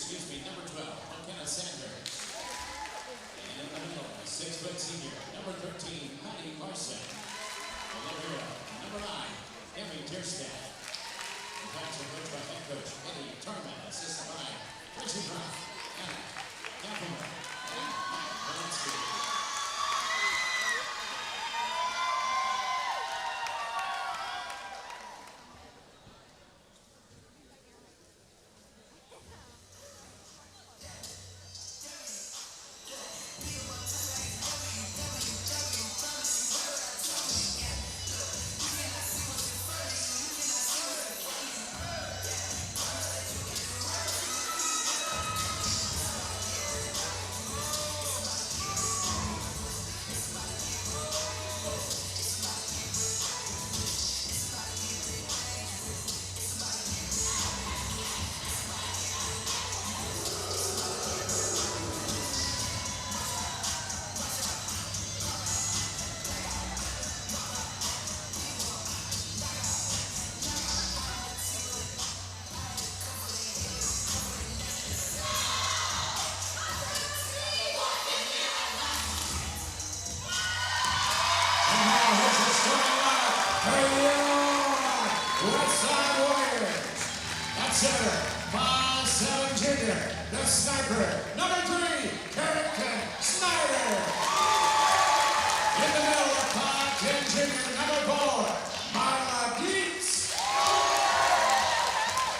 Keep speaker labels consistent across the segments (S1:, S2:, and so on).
S1: number 12, McKenna Sanders. And in the middle, 6-foot senior, number 13, Heidi Larson. Number 9, Emmy Tierstad. Coach by head coach Eddie Turman, assisted by Richie Brown, Anna Gaffelman, and Mike Valinsky. Westside Warriors. At center, 5'7" junior, the sniper, number 3, Harrington Snyder. In the middle, 5'10" junior, number 4, Marla Dietz.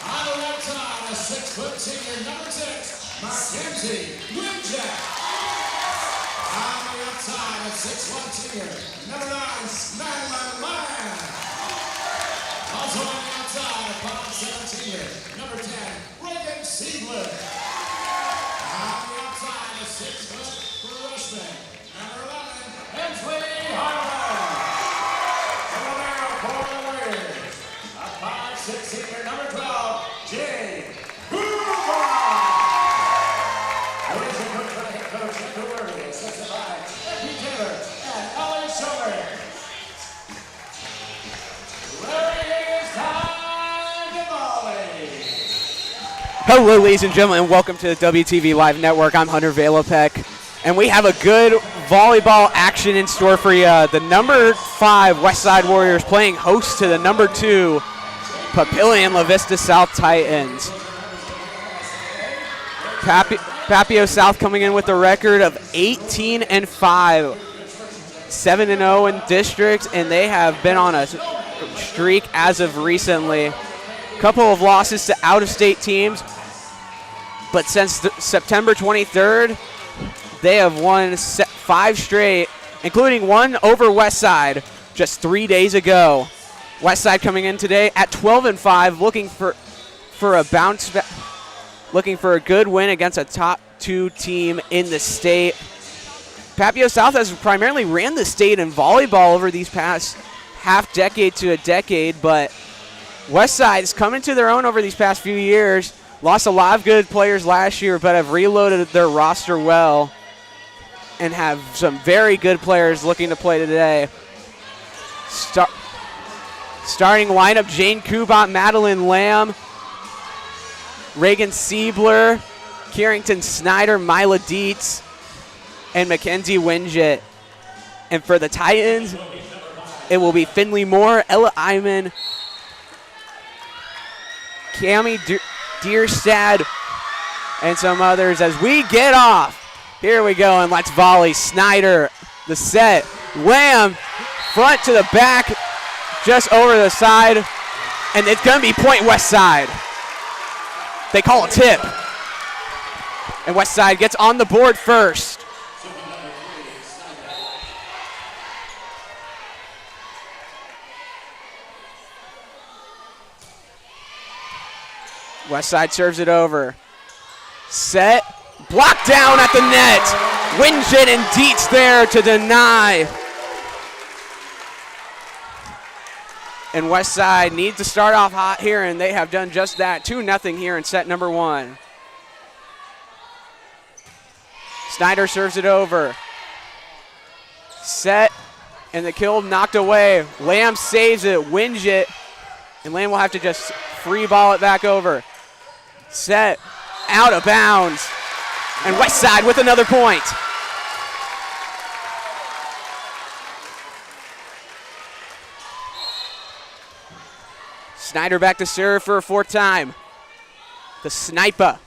S1: On the right side, a 6-foot senior, number 6, Mackenzie Winjack. On the outside, a 6'1" senior, number 9, Madeline Meyer. Also on the outside, a 5'7" senior, number 10, Reagan Siebler. On the outside, a 6-foot freshman, number 11, Hensley Harlan. Over there for the Warriors, a 5'6" senior, number 12, Jay Hoover. Who is the coach for the head coach at the Warriors, assisted by Becky Taylor and Ellie Schiller.
S2: Hello, ladies and gentlemen, and welcome to the WTV Live Network. I'm Hunter Valopek, and we have a good volleyball action in store for you. The number 5 Westside Warriors playing host to the number 2 Papillion La Vista South Titans. Papio South coming in with a record of 18-5, 7-0 in district, and they have been on a streak as of recently. Couple of losses to out-of-state teams, but since September 23rd, they have won 5 straight, including one over Westside just 3 days ago. Westside coming in today at 12-5, looking for a bounce back, looking for a good win against a top 2 team in the state. Papio South has primarily ran the state in volleyball over these past half decade to a decade, but Westside is coming to their own over these past few years. Lost a lot of good players last year, but have reloaded their roster well and have some very good players looking to play today. Starting lineup, Jane Kubat, Madeline Lamb, Reagan Siebler, Carrington Snyder, Mila Dietz, and Mackenzie Winjit. And for the Titans, it will be Finley Moore, Ella Iman, Cami Dierstad, and some others as we get off. Here we go, and let's volley. Snyder, the set. Lamb, front to the back, just over the side, and it's going to be point Westside. They call a tip, and Westside gets on the board first. Westside serves it over. Set, blocked down at the net. Winjit and Dietz there to deny. And Westside needs to start off hot here, and they have done just that. 2-0 here in set number 1. Snyder serves it over. Set, and the kill knocked away. Lamb saves it, Winjit, and Lamb will have to just free ball it back over. Set, out of bounds. And Westside with another point. Snyder back to serve for a fourth time. The sniper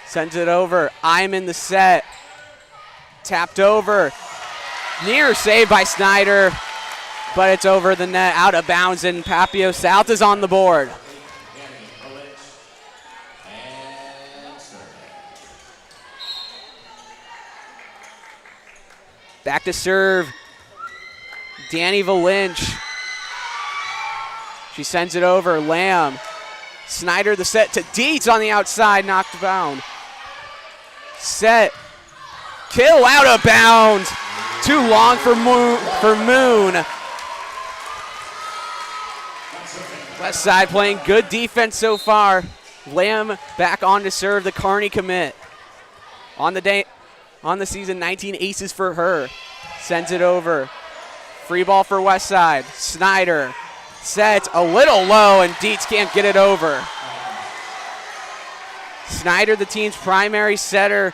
S2: sends it over. I'm in the set. Tapped over. Near save by Snyder, but it's over the net, out of bounds, and Papio South is on the board. Back to serve. Danny Valinch. She sends it over. Lamb. Snyder the set to Dietz on the outside, knocked down. Set. Kill out of bounds. Too long for Moon. Westside playing good defense so far. Lamb back on to serve, the Kearney commit. On the season, 19 aces for her. Sends it over. Free ball for Westside. Snyder sets a little low, and Dietz can't get it over. Snyder, the team's primary setter,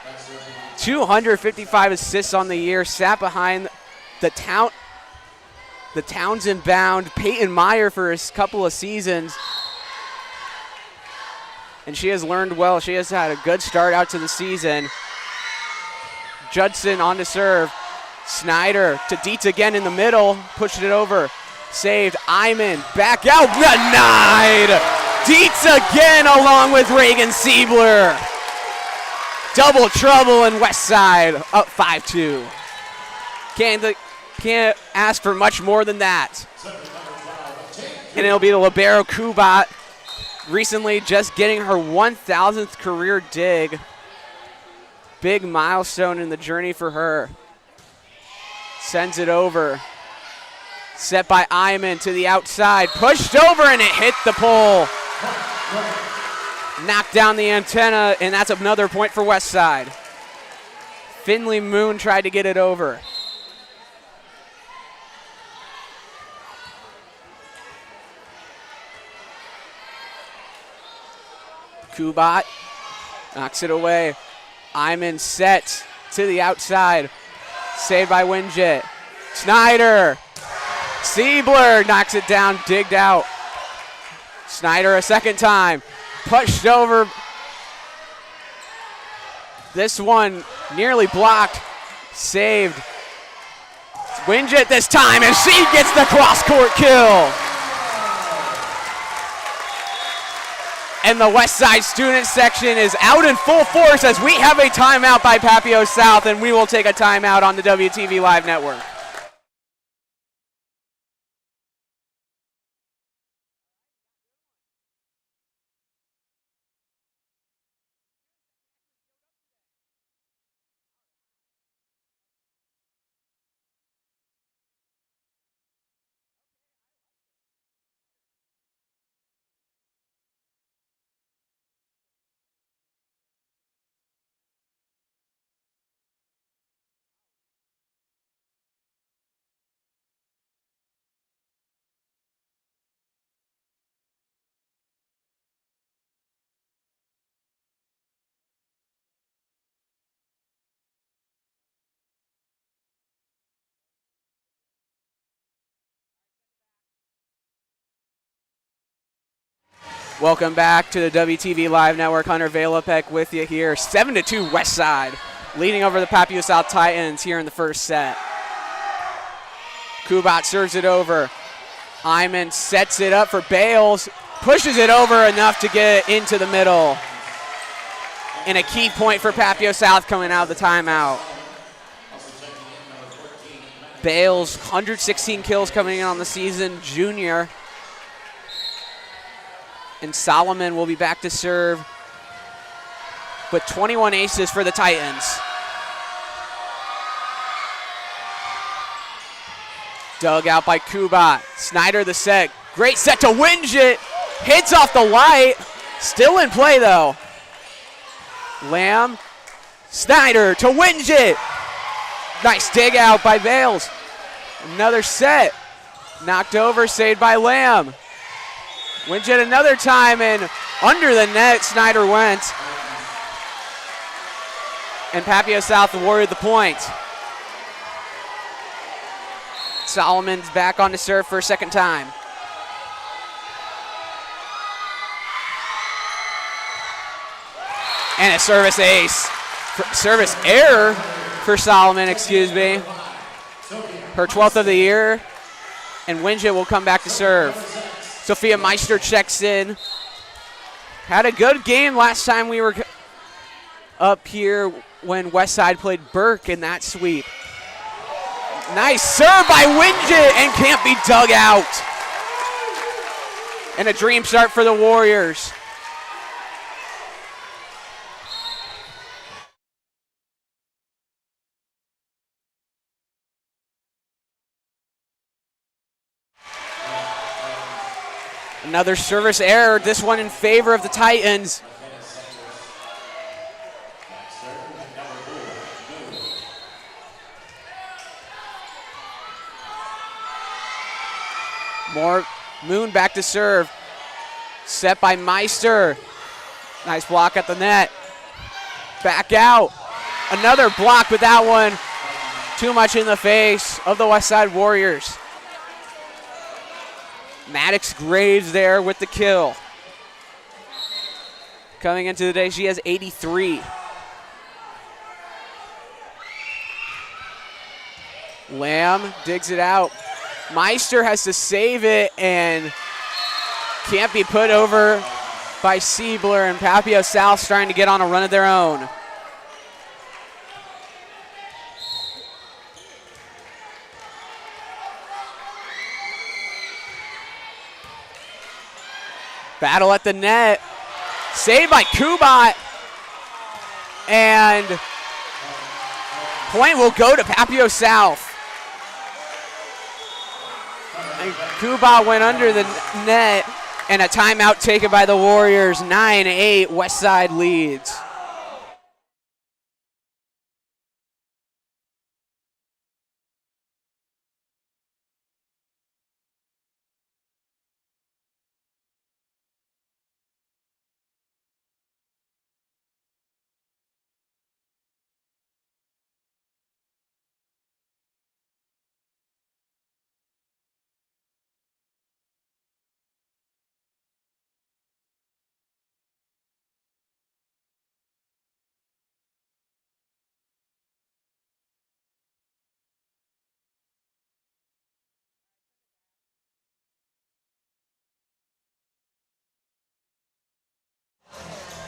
S2: 255 assists on the year, sat behind the Townsend-bound Peyton Meyer for a couple of seasons. And she has learned well. She has had a good start out to the season. Judson on to serve. Snyder to Dietz again in the middle. Pushed it over. Saved. Iman back out. Denied. Dietz again along with Reagan Siebler. Double trouble in Westside. Up 5-2. Can't ask for much more than that. And it'll be the libero Kubat. Recently just getting her 1,000th career dig. Big milestone in the journey for her. Sends it over. Set by Iman to the outside. Pushed over and it hit the pole. Knocked down the antenna, and that's another point for Westside. Finley Moon tried to get it over. Kubat knocks it away. Iman set to the outside. Saved by Winjet. Snyder. Siebler knocks it down, digged out. Snyder a second time. Pushed over. This one nearly blocked. Saved. Winjet this time, and she gets the cross-court kill. And the Westside student section is out in full force as we have a timeout by Papio South, and we will take a timeout on the WTV Live Network. Welcome back to the WTV Live Network. Hunter Valopek with you here. 7-2 Westside, leading over the Papio South Titans here in the first set. Kubat serves it over. Iman sets it up for Bales. Pushes it over enough to get it into the middle. And a key point for Papio South coming out of the timeout. Bales, 116 kills coming in on the season, junior. And Solomon will be back to serve with 21 aces for the Titans. Dug out by Kubat. Snyder the set. Great set to Winget. Hits off the light. Still in play though. Lamb. Snyder to Winget. Nice dig out by Bales. Another set. Knocked over, saved by Lamb. Winget another time, and under the net, Snyder went. and Papio South awarded the point. Solomon's back on to serve for a second time. And a service ace. Service error for Solomon, excuse me. Her 12th of the year. And Winget will come back to serve. Sophia Meister checks in. Had a good game last time we were up here when Westside played Burke in that sweep. Nice serve by Winget and can't be dug out. And a dream start for the Warriors. Another service error, this one in favor of the Titans. More Moon back to serve. Set by Meister. Nice block at the net. Back out. Another block, but that one too much in the face of the Westside Warriors. Maddox Graves there with the kill. Coming into the day, she has 83. Lamb digs it out. Meister has to save it and can't be put over by Siebler, and Papio South trying to get on a run of their own. Battle at the net. Saved by Kubat. And point will go to Papio South. And Kubat went under the net, and a timeout taken by the Warriors. 9-8, Westside leads.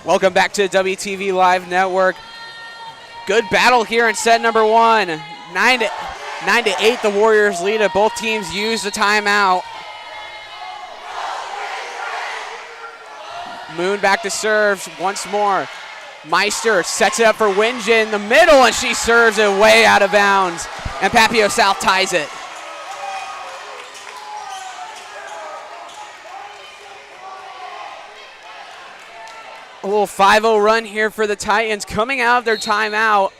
S2: Welcome back to WTV Live Network. Good battle here in set number one. 9-8, the Warriors lead it. Both teams use the timeout. Moon back to serve once more. Meister sets it up for Winget in the middle, and she serves it way out of bounds. And Papio South ties it. A little 5-0 run here for the Titans coming out of their timeout.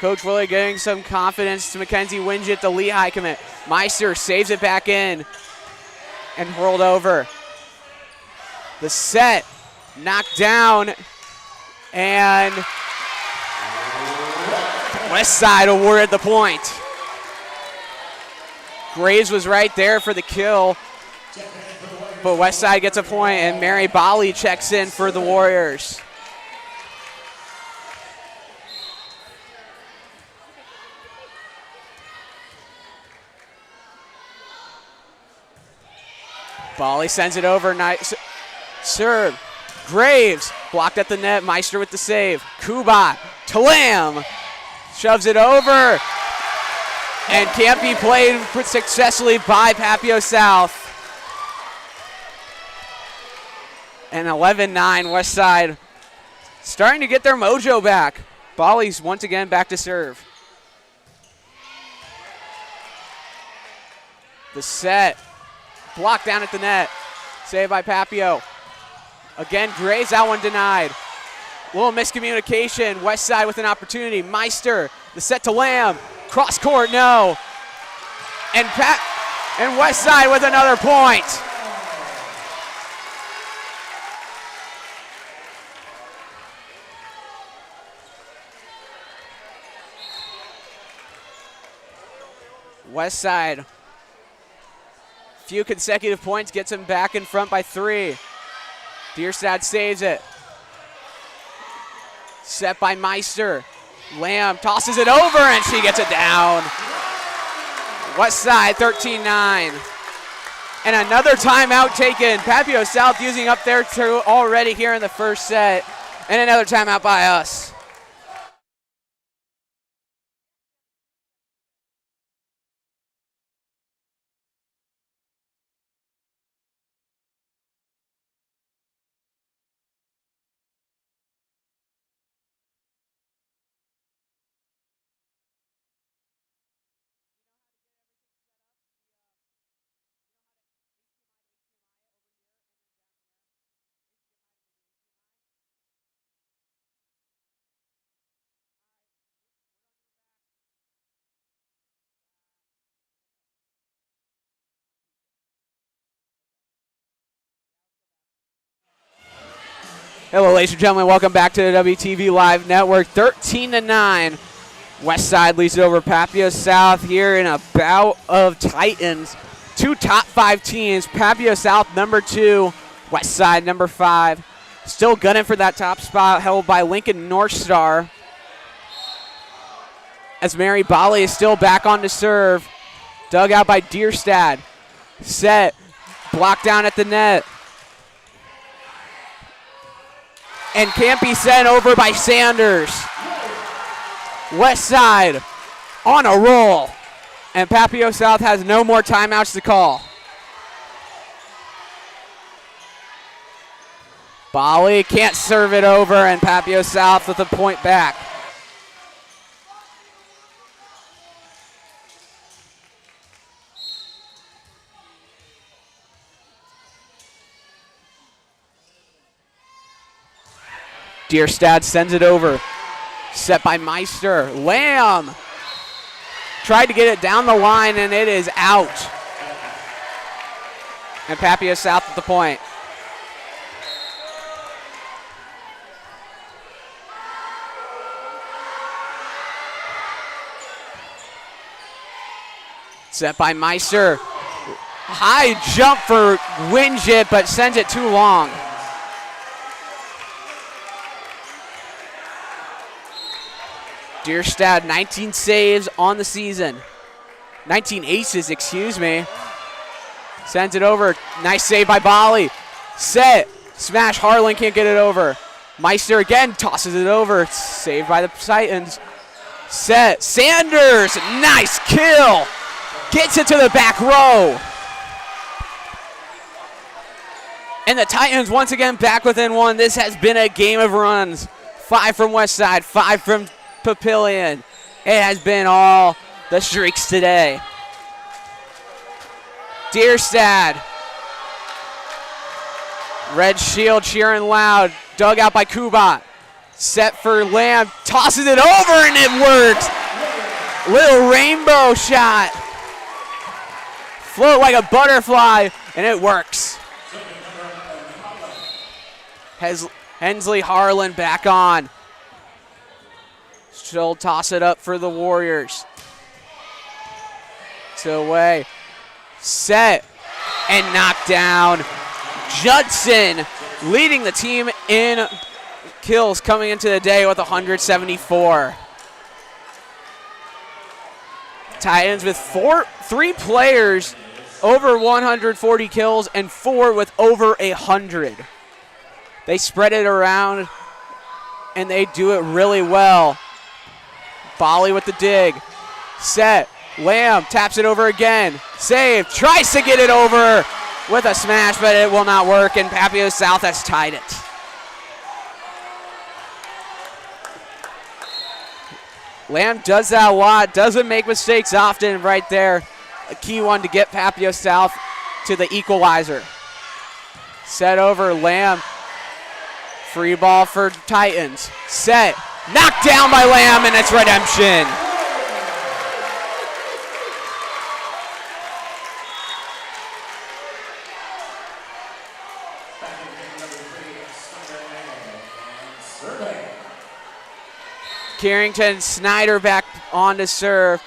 S2: Coach Worley getting some confidence to Mackenzie Winget, the Lehigh commit. Meister saves it back in and hurled over. The set knocked down, and Westside awarded the point. Graves was right there for the kill, but Westside gets a point, and Mary Bali checks in for the Warriors. Bali sends it over. Nice serve. Graves blocked at the net. Meister with the save. Kubat to Lamb. Shoves it over. And can't be played successfully by Papio South. And 11-9, Westside starting to get their mojo back. Bali's once again back to serve. The set. Blocked down at the net. Saved by Papio. Again, Graves, that one denied. A little miscommunication. Westside with an opportunity. Meister, the set to Lamb. Cross court, no. And Westside with another point. Westside, few consecutive points, gets him back in front by 3. Dierstad saves it. Set by Meister. Lamb tosses it over, and she gets it down. Westside 13-9. And another timeout taken. Papio South using up their 2 already here in the first set. And another timeout by us. Hello, ladies and gentlemen. Welcome back to the WTV Live Network. 13-9. Westside leads it over Papio South here in a bout of Titans. 2 top 5 teams. Papio South number 2. Westside number 5. Still gunning for that top spot held by Lincoln North Star. As Mary Bali is still back on to serve. Dug out by Dierstad. Set. Blocked down at the net. And can't be sent over by Sanders. Westside on a roll. And Papio South has no more timeouts to call. Bali can't serve it over, and Papio South with a point back. Dierstad sends it over. Set by Meister. Lamb tried to get it down the line, and it is out. And Papio South at the point. Set by Meister. High jump for Winget, but sends it too long. Dierstad, 19 saves on the season. 19 aces, excuse me. Sends it over. Nice save by Bali. Set. Smash. Harlan can't get it over. Meister again tosses it over. Saved by the Titans. Set. Sanders. Nice kill. Gets it to the back row. And the Titans once again back within 1. This has been a game of runs. 5 from Westside, 5 from Papillion. It has been all the streaks today. Dierstad. Red Shield cheering loud. Dug out by Kubat. Set for Lamb. Tosses it over and it works. Little rainbow shot. Float like a butterfly and it works. Hensley Harlan back on. She'll toss it up for the Warriors. So away. Set and knocked down. Judson leading the team in kills coming into the day with 174. Titans with 3 players over 140 kills and 4 with over 100. They spread it around and they do it really well. Bali with the dig. Set. Lamb taps it over again. Save. Tries to get it over with a smash, but it will not work, and Papio South has tied it. Lamb does that a lot. Doesn't make mistakes often right there. A key one to get Papio South to the equalizer. Set over Lamb. Free ball for Titans. Set. Knocked down by Lamb, and it's redemption. Carrington Snyder back on to serve.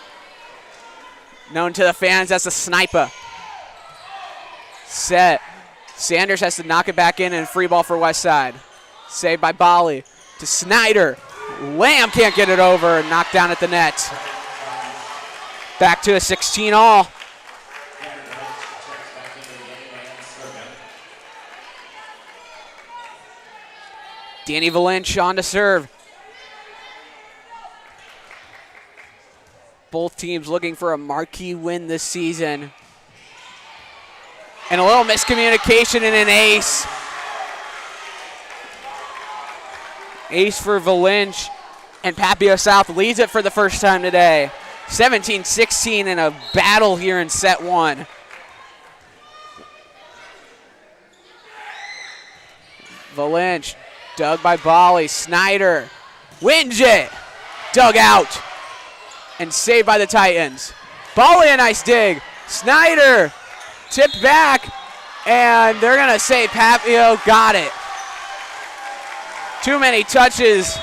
S2: known to the fans as the sniper. Set. Sanders has to knock it back in and free ball for Westside. Saved by Bali to Snyder. Lamb can't get it over. Knocked down at the net. Back to a 16 all. Danny Valench on to serve. Both teams looking for a marquee win this season. And a little miscommunication and an ace. Ace for Valench, and Papillion South leads it for the first time today. 17-16 in a battle here in set one. Valench, dug by Bali. Snyder wins it. Dug out and saved by the Titans. Bali, a nice dig. Snyder tipped back, and they're going to say Papillion got it. Too many touches,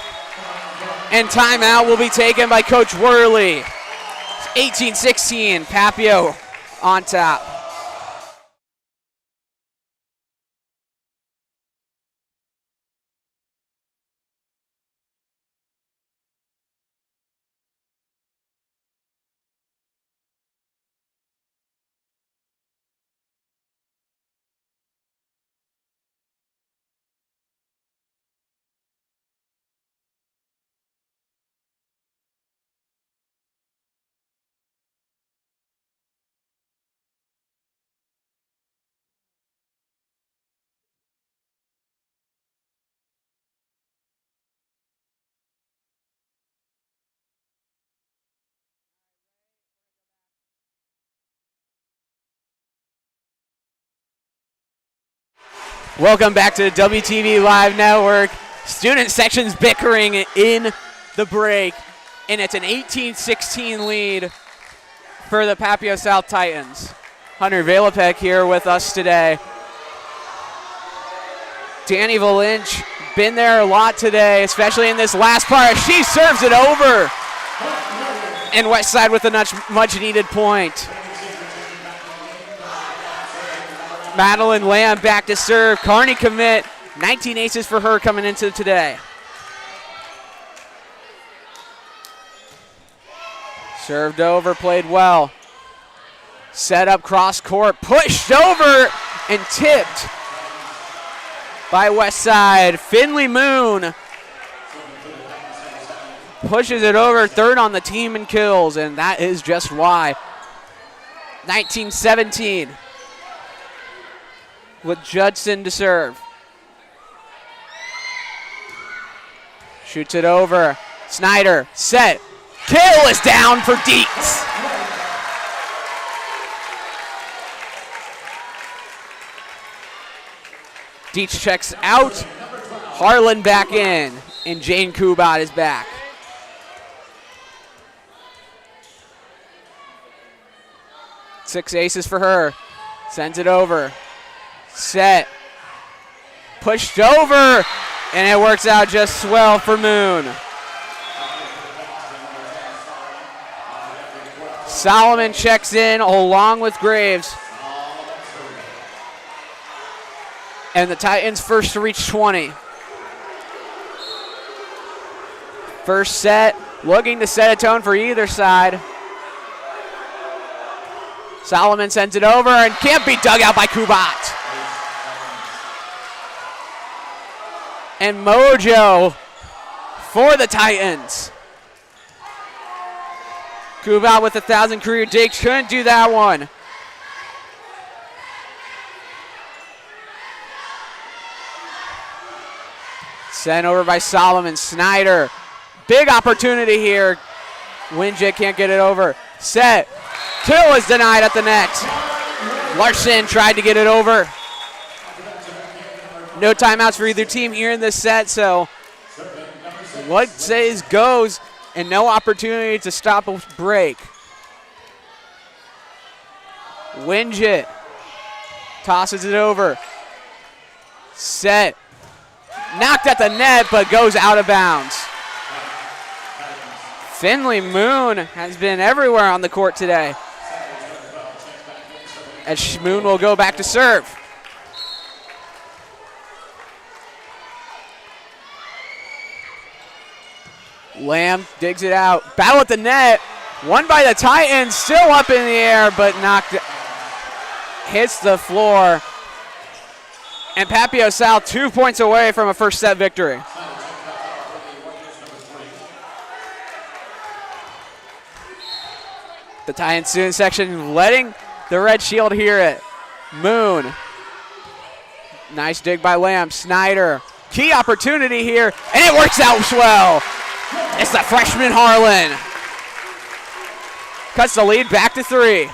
S2: and timeout will be taken by Coach Worley. 18-16, Papillion on top. Welcome back to the WTV Live Network. Student sections bickering in the break, and it's an 18-16 lead for the Papillion South Titans. Hunter Valapek here with us today. Danny Valench, been there a lot today, especially in this last part. She serves it over, and Westside with a much-needed point. Madeline Lamb back to serve. Carney commit. 19 aces for her coming into today. Served over, played well. Set up cross court, pushed over and tipped by Westside. Finley Moon pushes it over, third on the team in kills, and that is just why. 19-17. With Judson to serve. Shoots it over. Snyder, set. Kill is down for Deeks. Deeks checks out. Harlan back in. And Jane Kubat is back. Six aces for her. Sends it over. Set. Pushed over, and it works out just swell for Moon. Solomon checks in along with Graves. And the Titans first to reach 20. First set, looking to set a tone for either side. Solomon sends it over and can't be dug out by Kubat. And Mojo for the Titans. Kubat with 1,000 career digs, couldn't do that one. Sent over by Solomon. Snyder, big opportunity here. Winjet can't get it over. Set, kill is denied at the net. Larson tried to get it over. No timeouts for either team here in this set, so what says goes, and no opportunity to stop a break. Winget tosses it over. Set. Knocked at the net, but goes out of bounds. Finley Moon has been everywhere on the court today. as Schmoon will go back to serve. Lamb digs it out. Battle at the net. Won by the Titans. Still up in the air, but hits the floor. And Papio South 2 points away from a first set victory. The Titans student section letting the Red Shield hear it. Moon. Nice dig by Lamb. Snyder. Key opportunity here, and it works out well. It's the freshman Harlan. Cuts the lead back to 3.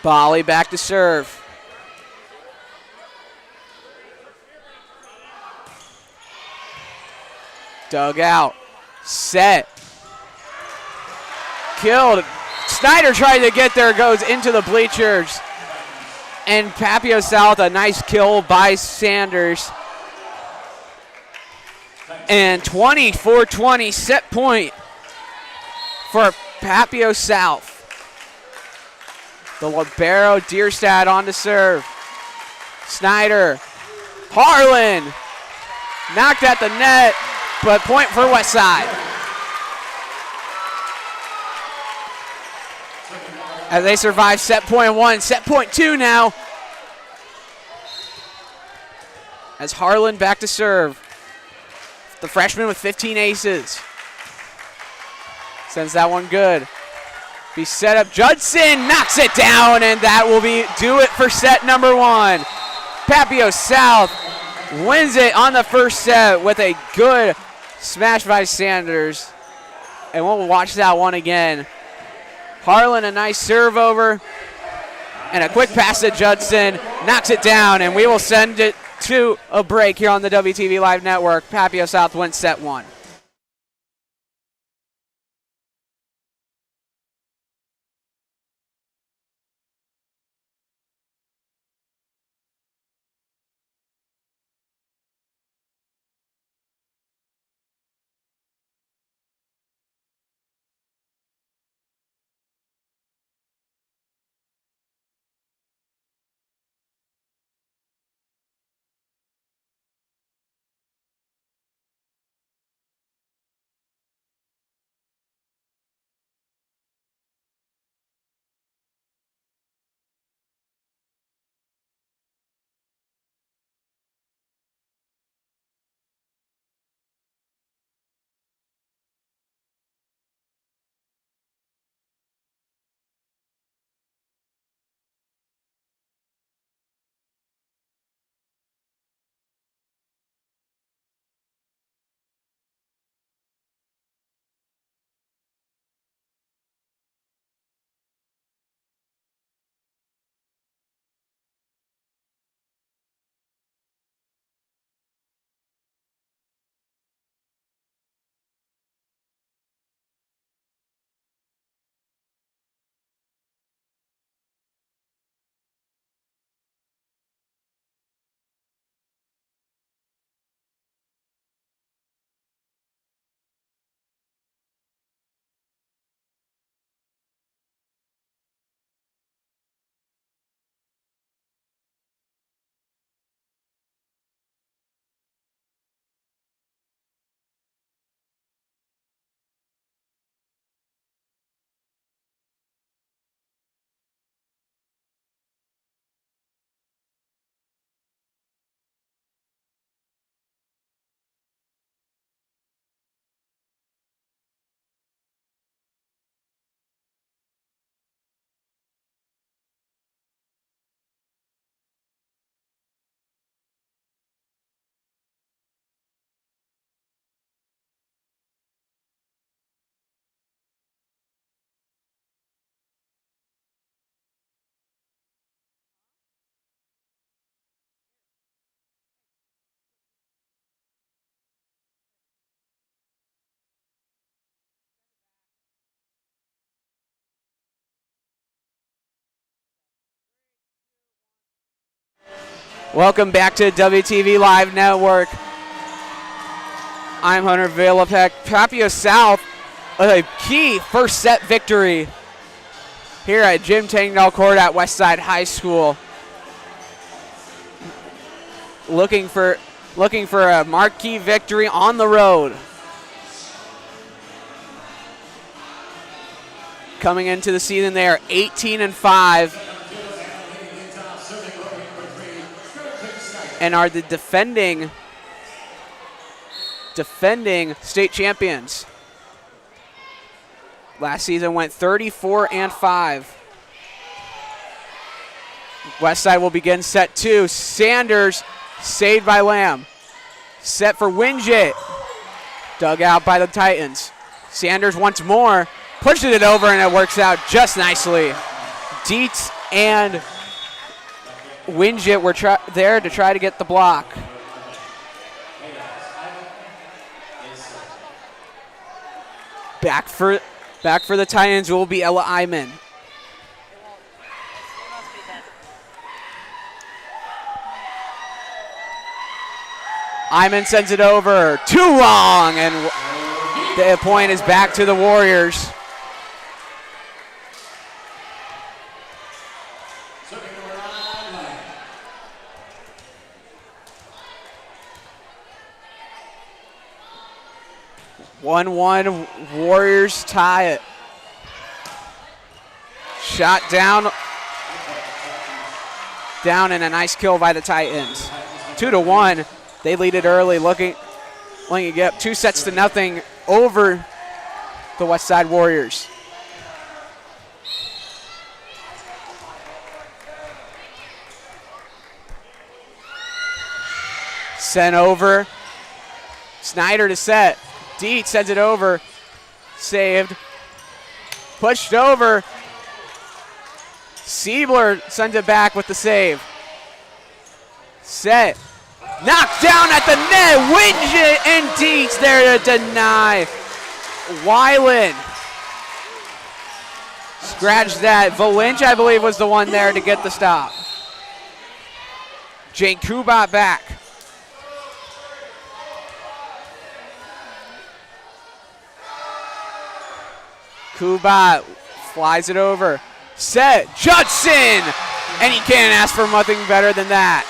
S2: Bolly back to serve. Dug out. Set. Killed. Snyder tried to get there, goes into the bleachers. And Papio South, a nice kill by Sanders. And 24-20 set point for Papio South. The libero Deerstad on to serve. Snyder. Harlan. Knocked at the net, but point for Westside. As they survive set point 1, set point 2 now. As Harlan back to serve. The freshman with 15 aces. Sends that one good. Be set up. Judson knocks it down, and that will do it for set number 1. Papio South wins it on the first set with a good smash by Sanders. And we'll watch that one again. Harlan, a nice serve over. And a quick pass to Judson. Knocks it down, and we will send it to a break here on the WTV Live Network. Papio South wins set 1. Welcome back to WTV Live Network. I'm Hunter Valapek. Papio South, a key first set victory here at Jim Tangdahl Court at Westside High School. Looking for a marquee victory on the road. Coming into the season, they are 18-5 and are the defending state champions. Last season went 34-5. Westside will begin set 2. Sanders saved by Lamb. Set for Winget. Dug out by the Titans. Sanders once more. Pushes it over and it works out just nicely. Dietz and Winget were there to try to get the block. Back for the Titans will be Ella Iman. Iman sends it over. Too long, and the point is back to the Warriors. One Warriors tie it. Shot down and a nice kill by the Titans. 2-1. They lead it early, looking to get up 2-0 over the Westside Warriors. Sent over. Snyder to set. Dietz sends it over. Saved. Pushed over. Siebler sends it back with the save. Set. Knocked down at the net. Winget and Dietz there to deny. Weiland. Scratch that. Valinch, I believe, was the one there to get the stop. Jane Kubat back. Kubat flies it over. Set. Judson! And he can't ask for nothing better than that.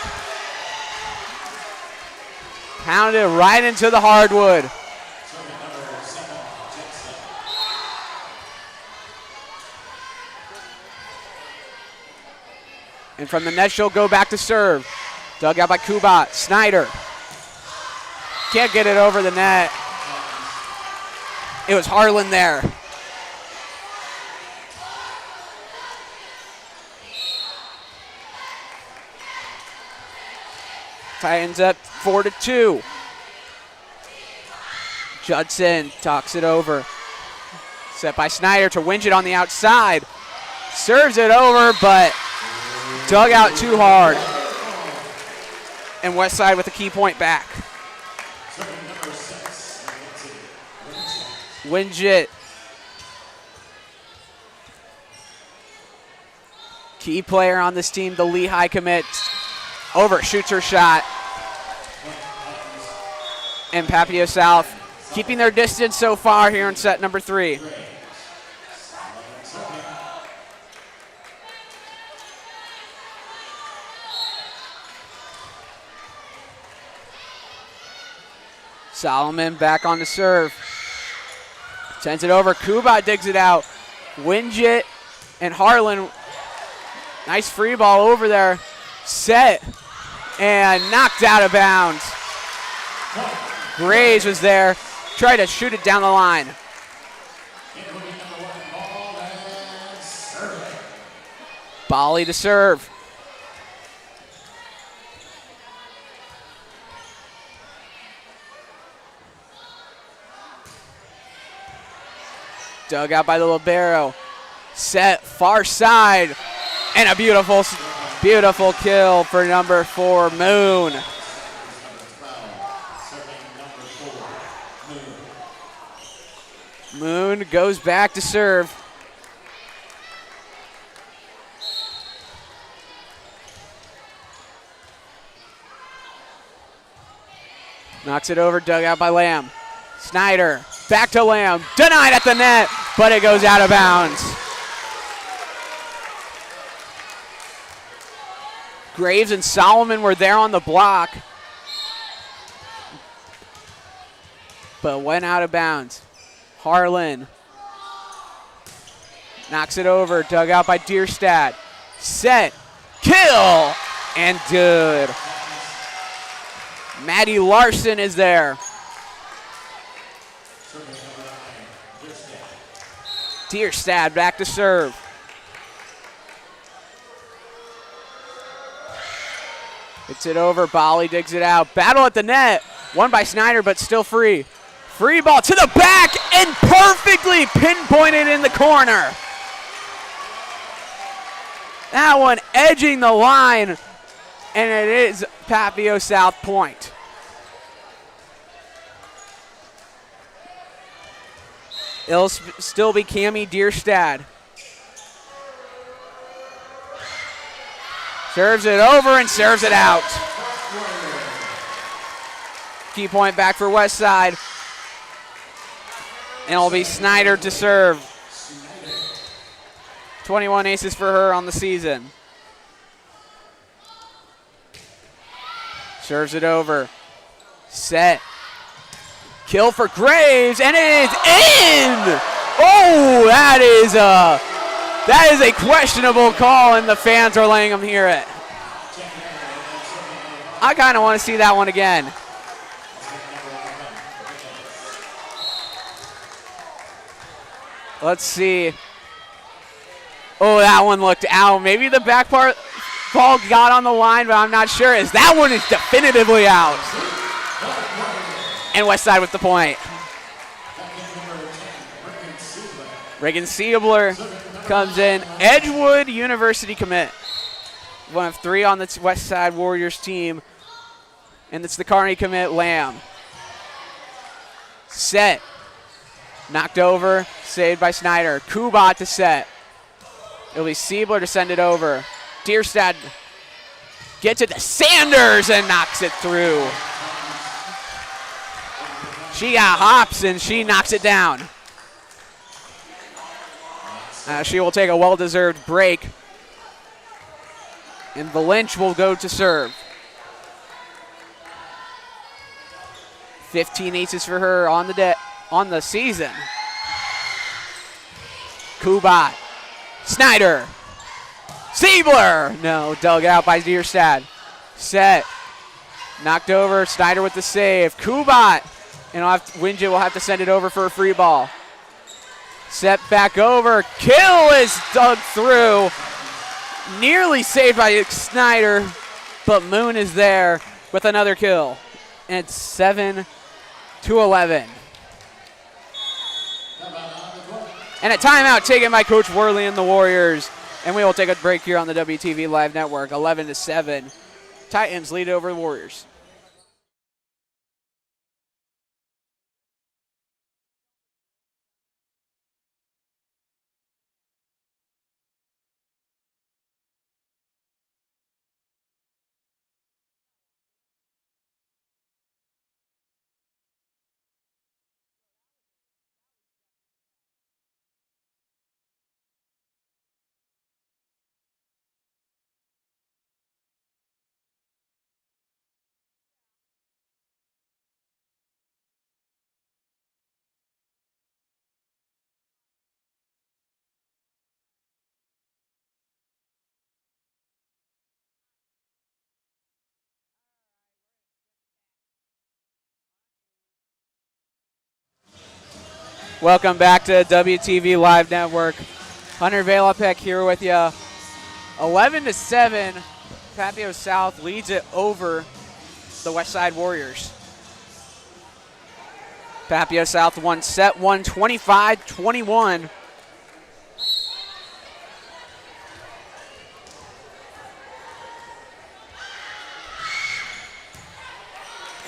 S2: Pounded right into the hardwood. And from the net, she'll go back to serve. Dug out by Kubat. Snyder. Can't get it over the net. It was Harlan there. Titans up 4-2. Judson talks it over. Set by Snyder to Winget on the outside. Serves it over, but dug out too hard. And Westside with a key point back. Winget. Key player on this team, the Lehigh commit. Overshoots her shot. And Papio South keeping their distance so far here in set number 3. Solomon back on the serve. Sends it over. Kubat digs it out. Winget and Harlan. Nice free ball over there. Set. And knocked out of bounds. Graves was there. Tried to shoot it down the line. Bolly to serve. Dug out by the libero. Set far side. And a beautiful kill for number 4, Moon. Moon goes back to serve. Knocks it over, dug out by Lamb. Snyder, back to Lamb, denied at the net, but it goes out of bounds. Graves and Solomon were there on the block, but went out of bounds. Harlan knocks it over, dug out by Dierstad. Set, kill, and good. Maddie Larson is there. Dierstad back to serve. Gets it over, Bolly digs it out. Battle at the net, won by Snyder, but still free. Free ball to the back and perfectly pinpointed in the corner. That one edging the line, and it is Papio South point. It'll still be Cammie Dierstad. Serves it over and serves it out. Key point back for Westside. And it'll be Snyder to serve. 21 aces for her on the season. Serves it over. Set. Kill for Graves, and it's in! Oh, that is a questionable call, and the fans are letting them hear it. I kind of want to see that one again. Let's see. Oh, that one looked out. Maybe the back part ball got on the line, but I'm not sure. As that one is definitively out. And Westside with the point. Reagan Siebler comes in. Edgewood University commit. One of three on the Westside Warriors team. And it's the Kearney commit, Lamb. Set. Knocked over, saved by Snyder. Kubat to set. It'll be Siebler to send it over. Dierstad gets it to Sanders and knocks it through. She got hops and she knocks it down. She will take a well-deserved break. And Valench will go to serve. 15 aces for her on the season. Kubat. Snyder. Siebler. No, dug out by Dierstad. Set. Knocked over. Snyder with the save. Kubat. And Winget will have to send it over for a free ball. Set back over. Kill is dug through. Nearly saved by Snyder, but Moon is there with another kill. And it's 7-11. And a timeout taken by Coach Worley and the Warriors. And we will take a break here on the WTV Live Network, 11-7. Titans lead over the Warriors. Welcome back to WTV Live Network. Hunter Velopek here with you. 11-7, Papio South leads it over the Westside Warriors. Papio South won set 1, 25-21.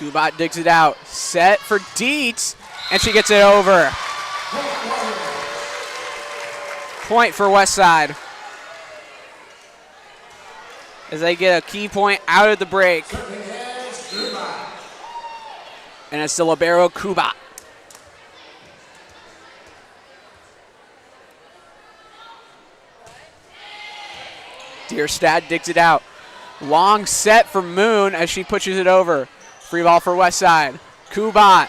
S2: Kubat digs it out. Set for Dietz, and she gets it over. Point for Westside as they get a key point out of the break. And it's the libero Kubat. Dierstad digs it out. Long set for Moon as she pushes it over. Free ball for Westside. Kubat.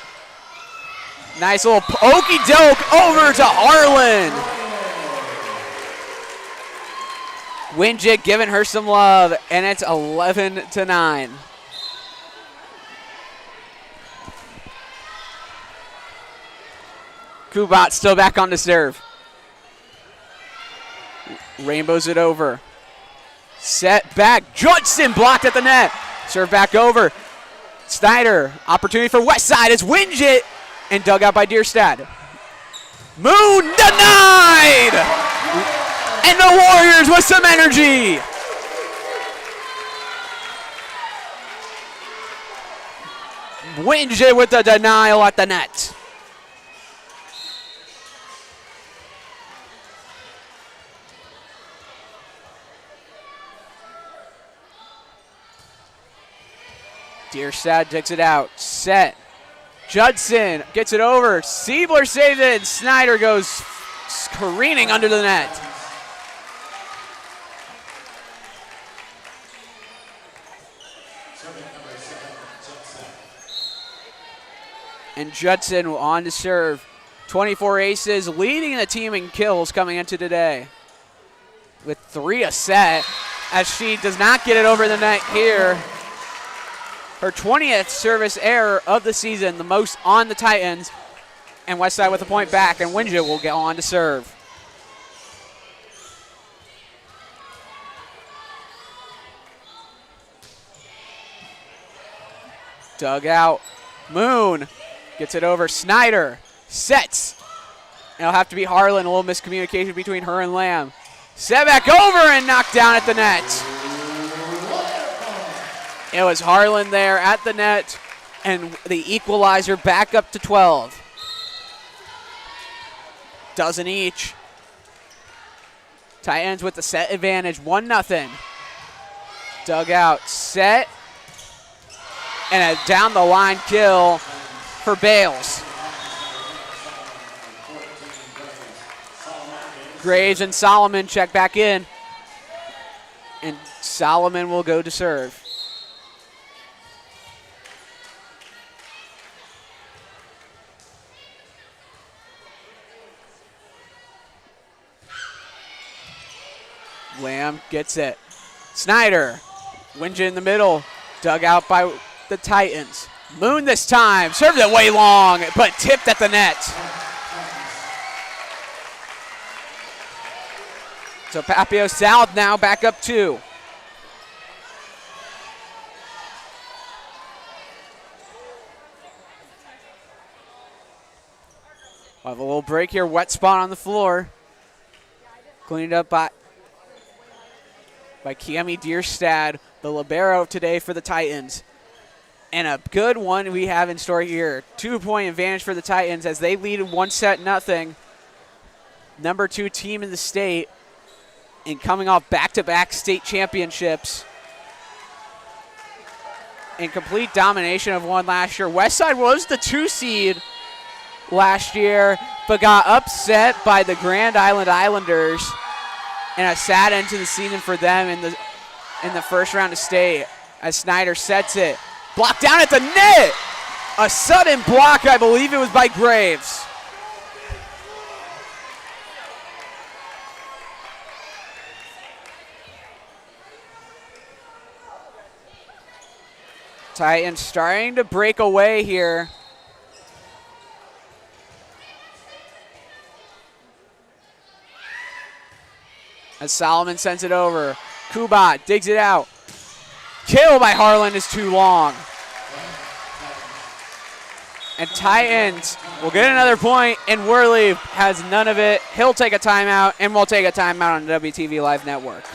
S2: Nice little okey doke over to Harlan. Winjit giving her some love, and it's 11-9. Kubat still back on the serve. Rainbows it over. Set back. Judson blocked at the net. Serve back over. Snyder. Opportunity for Westside as Winjit and dug out by Dierstad. Moon denied! And the Warriors with some energy. Winjit with the denial at the net. Dierstad takes it out. Set. Judson gets it over. Siebler saves it. And Snyder goes careening under the net. And Judson on to serve. 24 aces, leading the team in kills coming into today. With 3 a set, as she does not get it over the net here. Her 20th service error of the season, the most on the Titans. And Westside with a point back, and Winjit will get on to serve. Dug out. Moon gets it over. Snyder sets. It'll have to be Harlan. A little miscommunication between her and Lamb. Set back over and knocked down at the net. It was Harlan there at the net, and the equalizer back up to 12. Dozen each. Titans with the set advantage, 1-0. Dug out, set, and a down the line kill for Bales. Graves and Solomon check back in, and Solomon will go to serve. Lamb gets it. Snyder, Winjit in the middle, dug out by the Titans. Moon this time, served it way long, but tipped at the net. So Papio South now back up 2. We'll have a little break here, wet spot on the floor. Cleaned up by Kiemi Dierstad, the libero today for the Titans. And a good one we have in store here. 2-point advantage for the Titans as they lead 1-0. Number 2 team in the state, and coming off back-to-back state championships. And complete domination of one last year. Westside was the 2 seed last year, but got upset by the Grand Island Islanders. And a sad end to the season for them in the first round of state as Snyder sets it. Blocked down at the net. A sudden block, I believe it was by Graves. Titans starting to break away here. As Solomon sends it over. Kubat digs it out. Kill by Harlan is too long. And Titans will get another point, and Worley has none of it. He'll take a timeout, and we'll take a timeout on the WTV Live Network.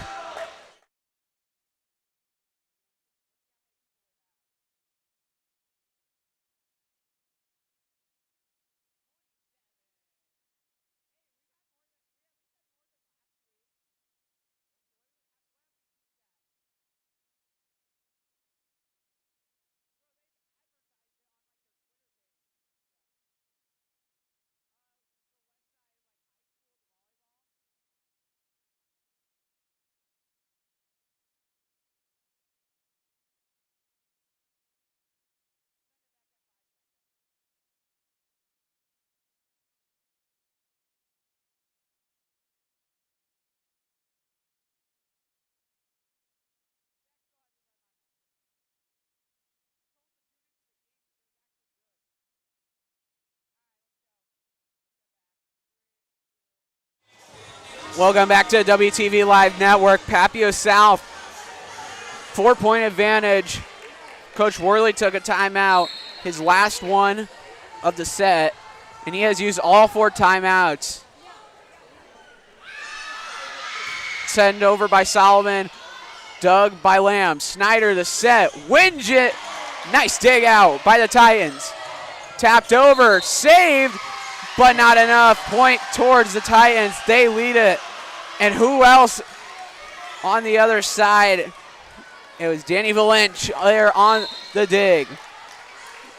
S2: Welcome back to WTV Live Network. Papio South, 4-point advantage. Coach Worley took a timeout, his last one of the set, and he has used all 4 timeouts. Sent over by Solomon, dug by Lamb. Snyder the set, wins it. Nice dig out by the Titans. Tapped over, saved, but not enough. Point towards the Titans. They lead it. And who else on the other side? It was Danny Valench there on the dig.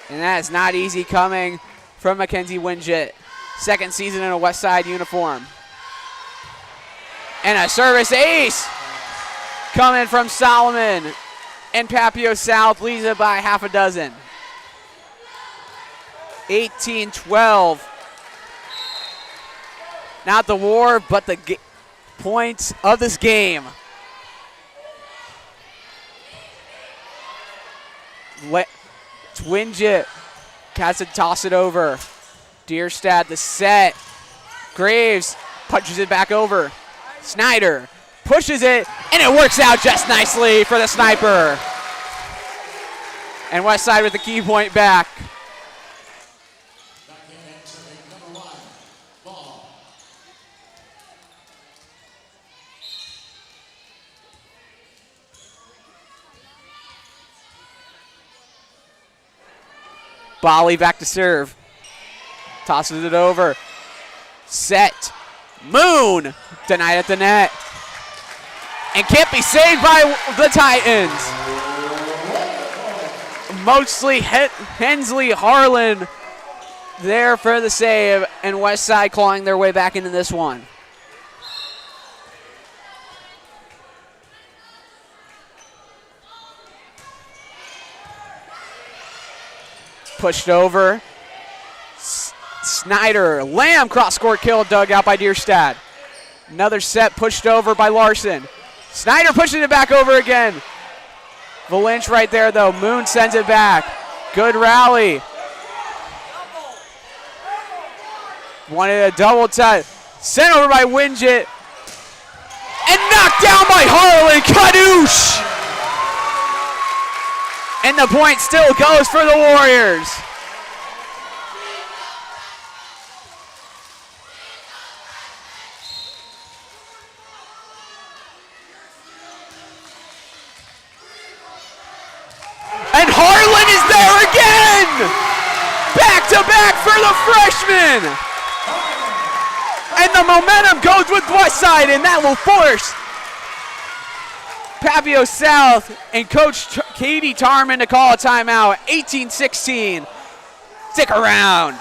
S2: And that is not easy coming from Mackenzie Winget. Second season in a Westside uniform. And a service ace coming from Solomon. And Papio South leads it by half a dozen. 18-12. Not the war, but the points of this game. It's Winget. Has to toss it over. Deerstad the set. Graves punches it back over. Snyder pushes it, and it works out just nicely for the sniper. And Westside with the key point back. Bolly back to serve. Tosses it over. Set. Moon. Denied at the net. And can't be saved by the Titans. Mostly Hensley Harlan there for the save. And Westside clawing their way back into this one. Pushed over. Snyder, Lamb cross-court kill, dug out by Deerstad. Another set pushed over by Larson. Snyder pushing it back over again. Valench right there though. Moon sends it back. Good rally. Wanted a double touch. Sent over by Winget. And knocked down by Harlan. Kadoosh! And the point still goes for the Warriors. And Harlan is there again! Back to back for the freshman! And the momentum goes with Westside, and that will force Papio South and Coach Katie Tarman to call a timeout. 18-16. Stick around.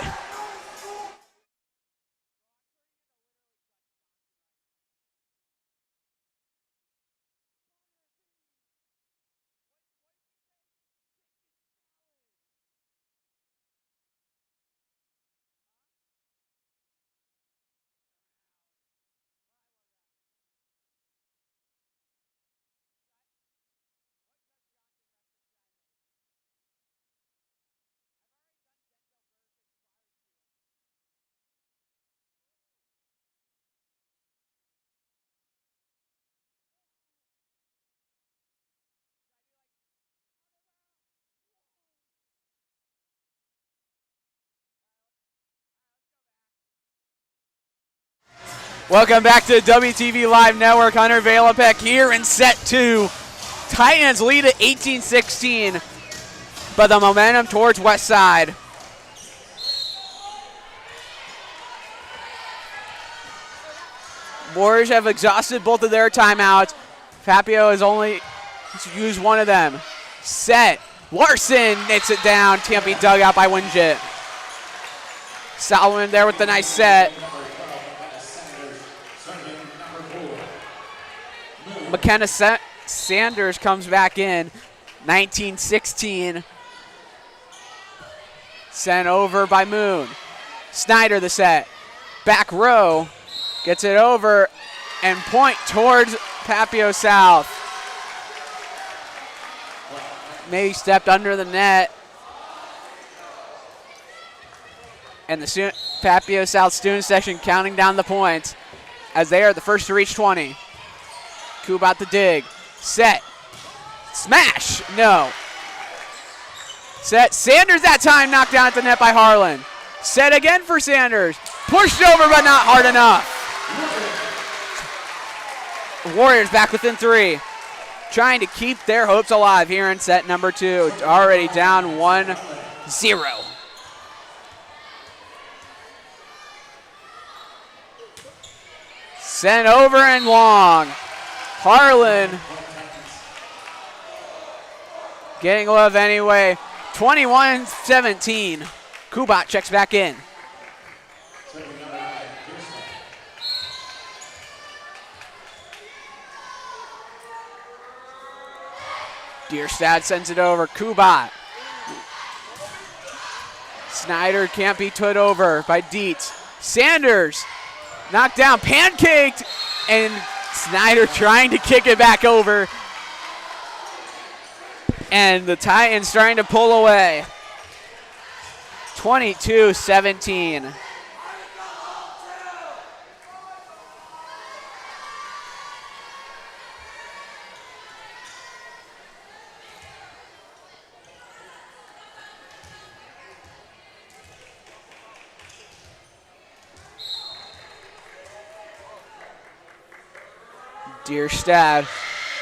S2: Welcome back to WTV Live Network. Hunter Valapek here in set 2. Titans lead at 18-16, but the momentum towards Westside. Warriors have exhausted both of their timeouts. Papio has only used one of them. Set. Larson knits it down. Can't be dug out by Winget. Solomon there with the nice set. McKenna Sanders comes back in. 19-16. Sent over by Moon. Snyder the set. Back row. Gets it over and point towards Papio South. Maybe stepped under the net. And the Papio South student section counting down the points. as they are the first to reach 20. Kubat the dig. Set. Smash. No. Set. Sanders that time knocked down at the net by Harlan. Set again for Sanders. Pushed over but not hard enough. Warriors back within 3. Trying to keep their hopes alive here in set number 2. Already down 1-0. Sent over and long. Harlan getting love anyway. 21-17. Kubat checks back in. Dierstad sends it over. Kubat. Snyder can't be put over by Dietz. Sanders knocked down, pancaked, and Snyder trying to kick it back over. And the Titans trying to pull away. 22-17. Dierstad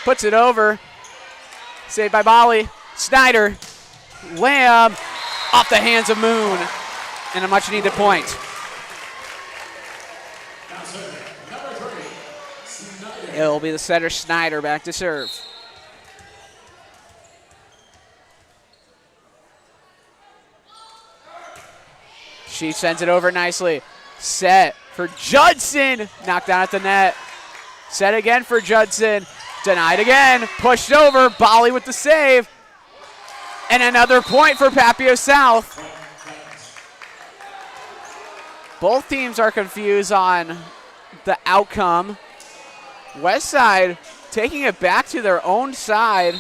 S2: puts it over. Saved by Bali. Snyder. Lamb off the hands of Moon. And a much needed point. It'll be the setter Snyder back to serve. She sends it over nicely. Set for Judson. Knocked down at the net. Set again for Judson. Denied again. Pushed over. Bali with the save. And another point for Papio South. Both teams are confused on the outcome. Westside taking it back to their own side.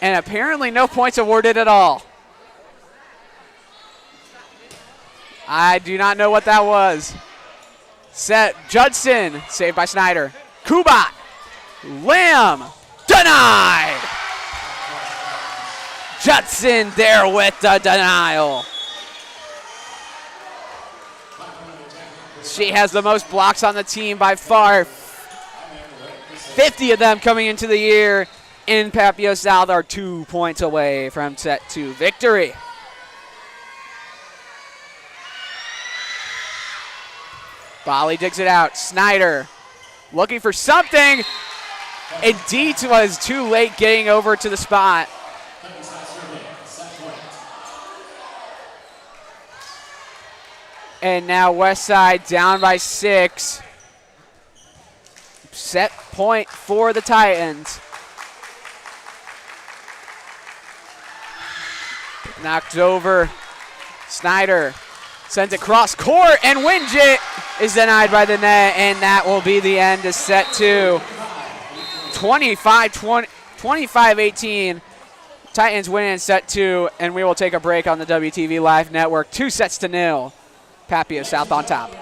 S2: And apparently no points awarded at all. I do not know what that was. Set. Judson. Saved by Snyder. Kubat. Lamb. Denied. Judson there with the denial. She has the most blocks on the team by far. 50 of them coming into the year. In Papio South are 2 points away from set 2 victory. Bali digs it out. Snyder looking for something. And Dietz was too late getting over to the spot. And now Westside down by 6. Set point for the Titans. Knocked over. Snyder sends it cross court, and Winget is denied by the net, and that will be the end of set 2. 25-18. Titans win in set 2, and we will take a break on the WTV Live Network. 2-0. Papio South on top.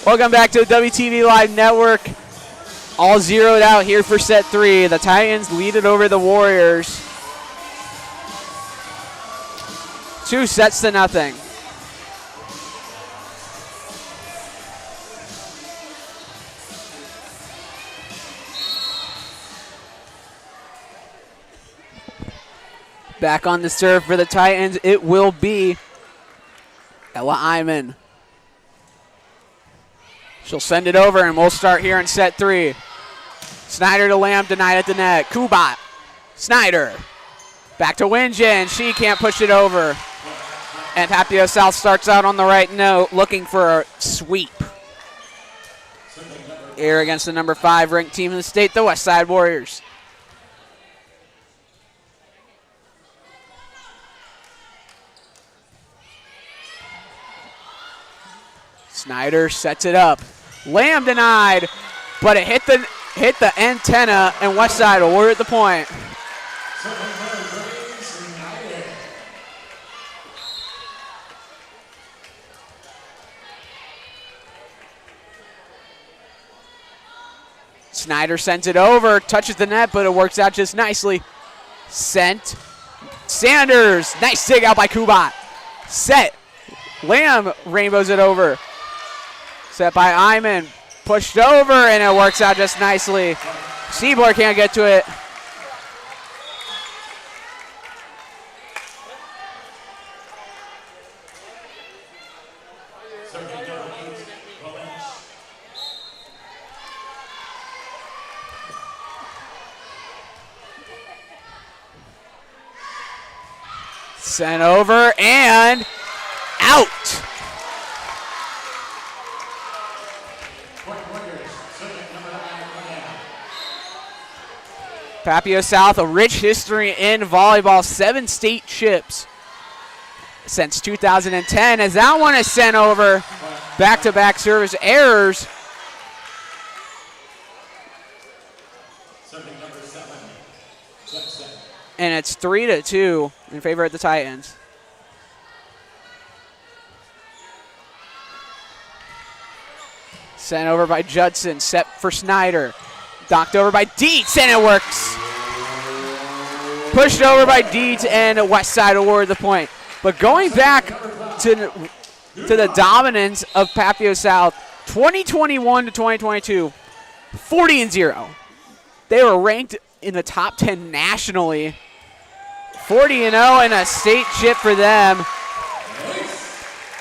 S2: Welcome back to the WTV Live Network. All zeroed out here for set 3. The Titans lead it over the Warriors. 2-0. Back on the serve for the Titans, it will be Ella Iman. She'll send it over, and we'll start here in set 3. Snyder to Lamb, denied at the net. Kubat, Snyder, back to Winjin. She can't push it over. And Papillion South starts out on the right note, looking for a sweep. Here against the number 5 ranked team in the state, the Westside Warriors. Snyder sets it up. Lamb denied, but it hit the antenna, and Westside awarded the point. Snyder sends it over, touches the net, but it works out just nicely. Sent. Sanders, nice dig out by Kubat. Set. Lamb rainbows it over. Set by Iman, pushed over, and it works out just nicely. Seabler can't get to it. Sent over and out. Papillion South, a rich history in volleyball, 7 state chips since 2010. As that one is sent over, back-to-back service errors. And it's 3-2 in favor of the Titans. Sent over by Judson, set for Snyder. Docked over by Dietz, and it works. Pushed over by Dietz, and Westside awarded the point. But going back to the dominance of Papillion South, 2021 to 2022, 40-0. They were ranked in the top 10 nationally. 40-0 and a state chip for them.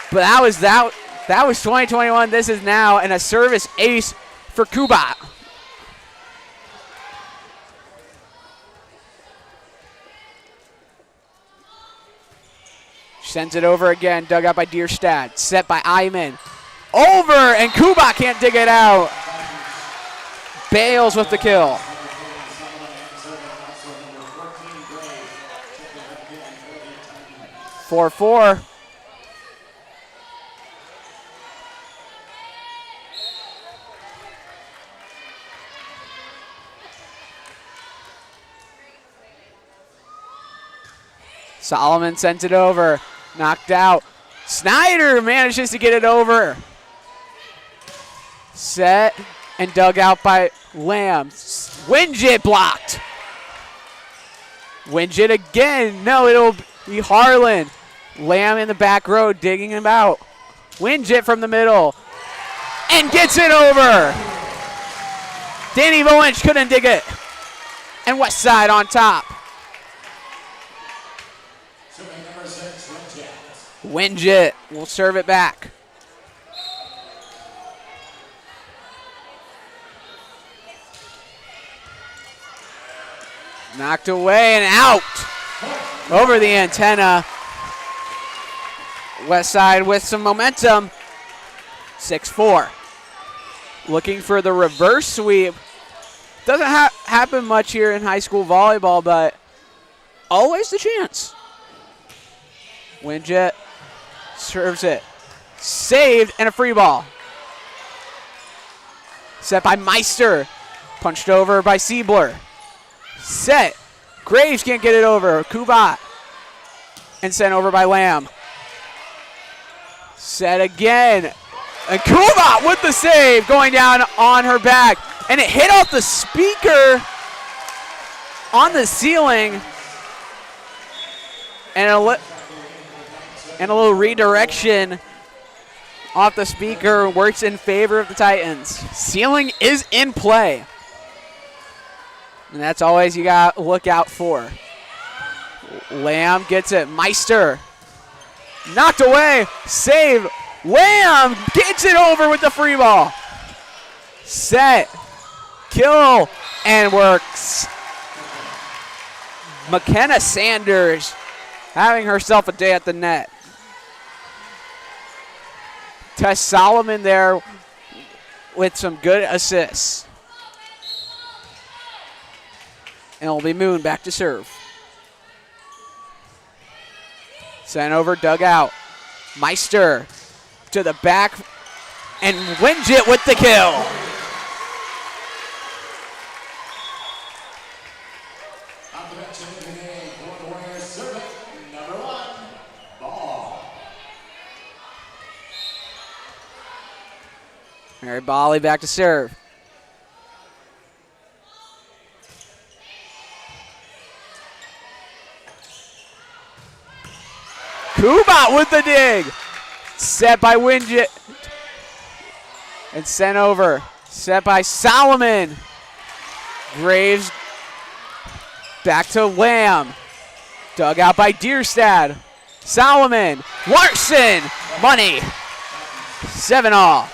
S2: But that was 2021. This is now, and a service ace for Kubat. Sends it over again, dug out by Dierstad. Set by Iman. Over, and Kubat can't dig it out. Bales with the kill. Four. Solomon sends it over. Knocked out. Snyder manages to get it over. Set and dug out by Lamb. Winjit blocked. Winjit again. No, it'll be Harlan. Lamb in the back row digging him out. Winjit from the middle. And gets it over. Danny Volinch couldn't dig it. And Westside on top. Winjit will serve it back. Knocked away and out. Over the antenna. Westside with some momentum. 6-4. Looking for the reverse sweep. Doesn't happen much here in high school volleyball, but always the chance. Winjit serves it. Saved, and a free ball. Set by Meister. Punched over by Siebler. Set. Graves can't get it over. Kubat. And sent over by Lamb. Set again. And Kubat with the save, going down on her back. And it hit off the speaker on the ceiling. And a little redirection off the speaker works in favor of the Titans. Ceiling is in play. And that's always you got to look out for. Lamb gets it. Meister. Knocked away. Save. Lamb gets it over with the free ball. Set. Kill. And works. McKenna Sanders having herself a day at the net. Tess Solomon there with some good assists. And it'll be Moon back to serve. Sent over, dug out. Meister to the back and Winget with the kill. Mary Bali back to serve. Kubat with the dig. Set by Winget. And sent over. Set by Solomon. Graves back to Lamb. Dug out by Deerstad. Solomon. Larson. Money. 7-all.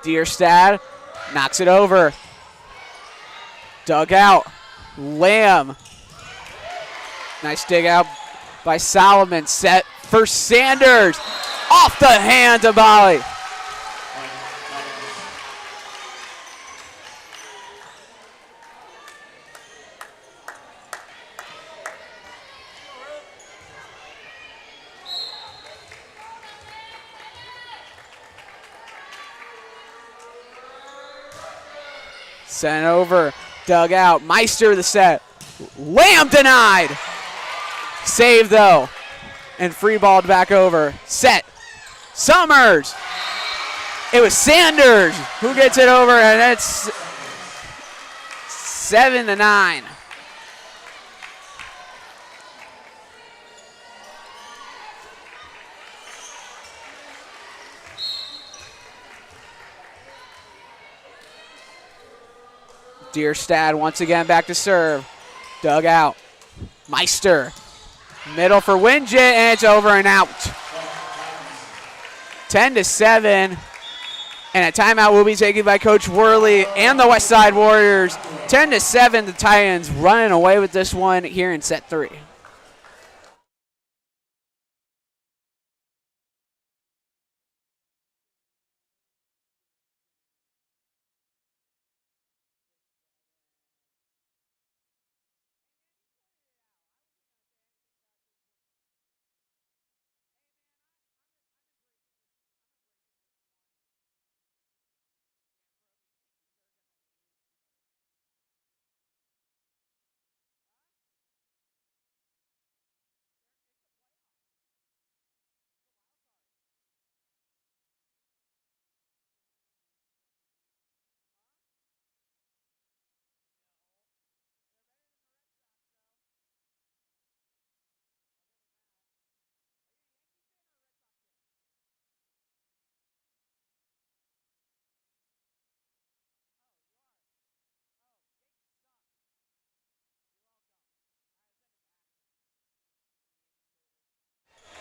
S2: Deerstad knocks it over. Dug out. Lamb. Nice dig out by Solomon. Set for Sanders. Off the hands of Bali. Sent over, dug out. Meister the set. Lamb denied. Save though. And free balled back over. Set. Summers. It was Sanders who gets it over, and it's 7-9. Deerstad once again back to serve. Dug out. Meister. Middle for Winget, and it's over and out. 10-7. And a timeout will be taken by Coach Worley and the Westside Warriors. 10-7, the Titans running away with this one here in set 3.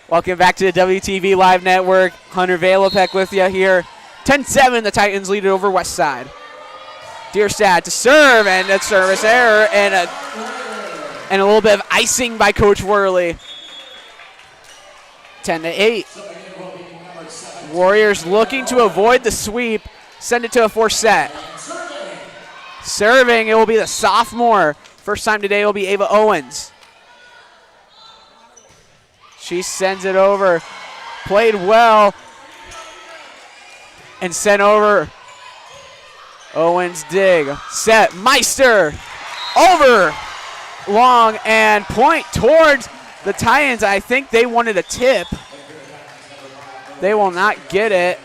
S2: Welcome back to the WTV Live Network. Hunter Valopek with you here. 10-7, the Titans lead it over Westside. Deerstad to serve, and a service error, and a little bit of icing by Coach Worley. 10-8. Warriors looking to avoid the sweep. Send it to a forced set. Serving, it will be the sophomore. First time today will be Ava Owens. She sends it over. played well and sent over. Owens dig, set, Meister, over, long, and point towards the Titans. I think they wanted a tip. They will not get it.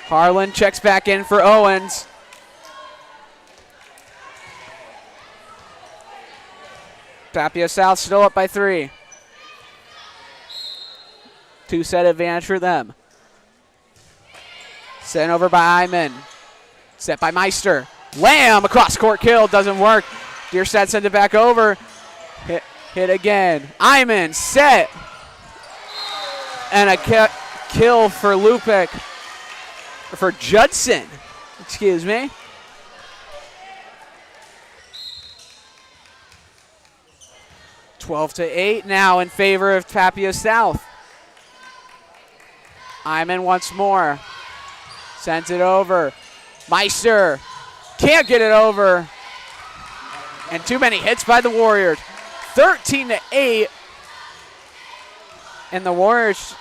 S2: Harlan checks back in for Owens. Papio South still up by 3. 2-set advantage for them. Sent over by Iman. Set by Meister. Lamb, across court kill, doesn't work. Deerstad sends it back over. Hit again. Iman, set. And a kill for Lupik. For Judson, excuse me. (12-8) now in favor of Papio South. Iman once more. Sends it over. Meister can't get it over. And too many hits by the Warriors. 13-8. And the Warriors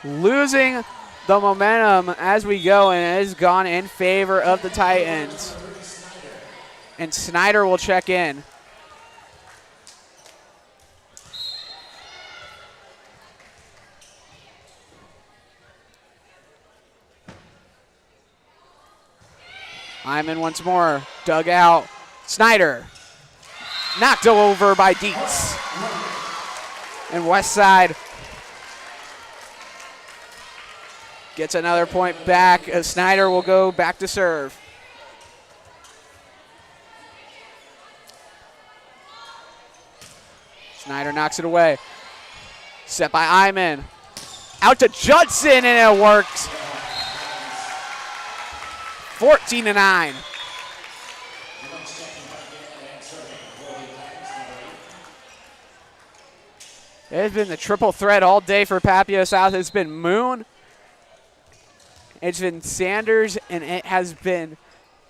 S2: losing the momentum as we go, and it has gone in favor of the Titans. And Snyder will check in. Iman once more, dug out. Snyder, knocked over by Dietz. And Westside gets another point back as Snyder will go back to serve. Snyder knocks it away. Set by Iman. Out to Judson, and it works. 14-9. It has been the triple threat all day for Papio South. It's been Moon, it's been Sanders, and it has been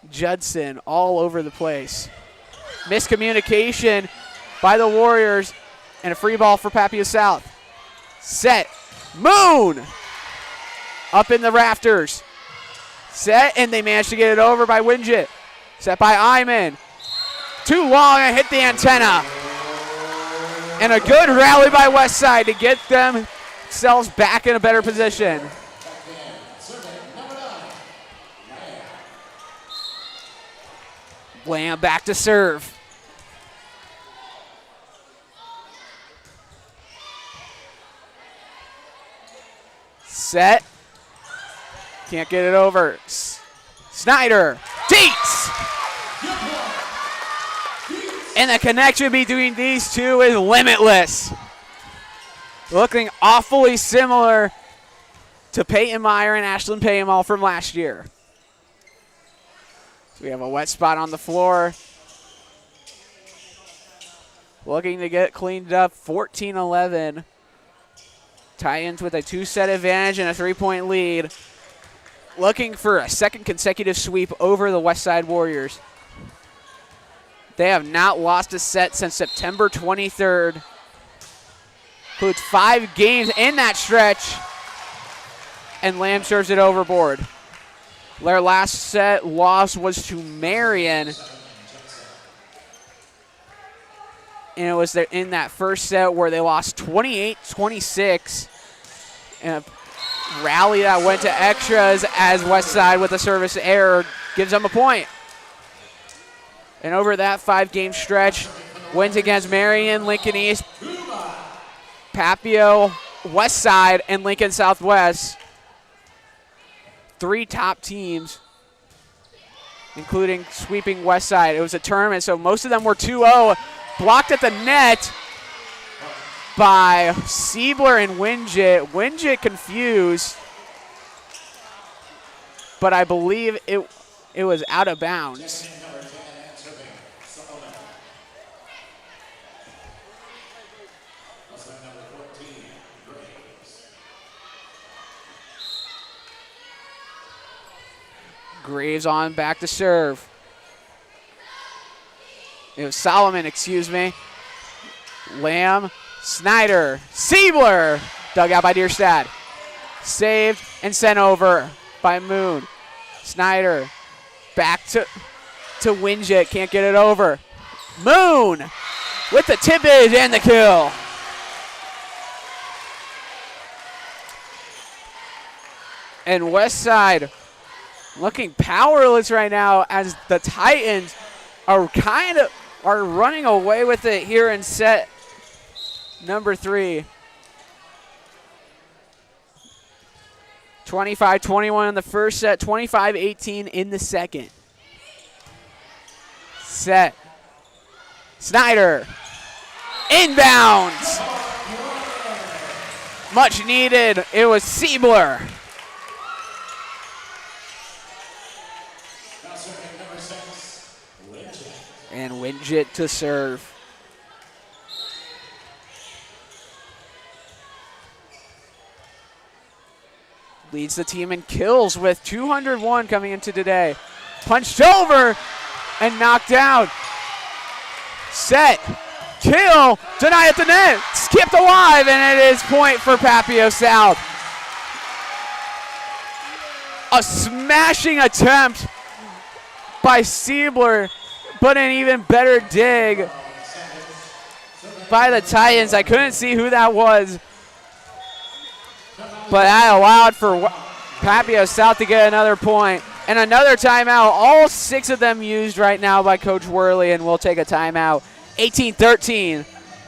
S2: Judson all over the place. Miscommunication by the Warriors, and a free ball for Papio South. Set. Moon! Up in the rafters. Set, and they managed to get it over by Winget. Set by Iman. Too long, and hit the antenna. And a good rally by Westside to get themselves back in a better position. Lamb back to serve. Set. Can't get it over. Snyder. Dietz! And the connection between these two is limitless. Looking awfully similar to Peyton Meyer and Ashlyn Paymal from last year. So we have a wet spot on the floor. Looking to get cleaned up. 14-11. Titans with a 2-set advantage and a 3-point lead. Looking for a second consecutive sweep over the Westside Warriors. They have not lost a set since September 23rd. Includes 5 games in that stretch. And Lamb serves it overboard. Their last set loss was to Marion. And it was in that first set where they lost 28-26. And a rally that went to extras as Westside with a service error gives them a point. And over that 5-game stretch, wins against Marion, Lincoln East, Papio, Westside, and Lincoln Southwest. 3 top teams, including sweeping Westside. It was a tournament, so most of them were 2-0. Blocked at the net by Siebler and Winget. Winget confused, but I believe it was out of bounds. Graves on back to serve. It was Solomon, excuse me. Lamb, Snyder, Siebler, dug out by Dierstad. Saved and sent over by Moon. Snyder back to Winget, can't get it over. Moon with the tip-in and the kill. And Westside looking powerless right now as the Titans are running away with it here in set number 3. 25-21 in the first set, 25-18 in the second. Set. Snyder. Inbounds. Much needed. It was Siebler. And Winget to serve. Leads the team in kills with 201 coming into today. Punched over and knocked out. Set. Kill. Deny at the net. Skipped alive, and it is point for Papillion South. A smashing attempt by Siebler, but an even better dig by the Titans. I couldn't see who that was, but that allowed for Papillion South to get another point. And another timeout. All 6 of them used right now by Coach Worley, and we'll take a timeout. 18-13,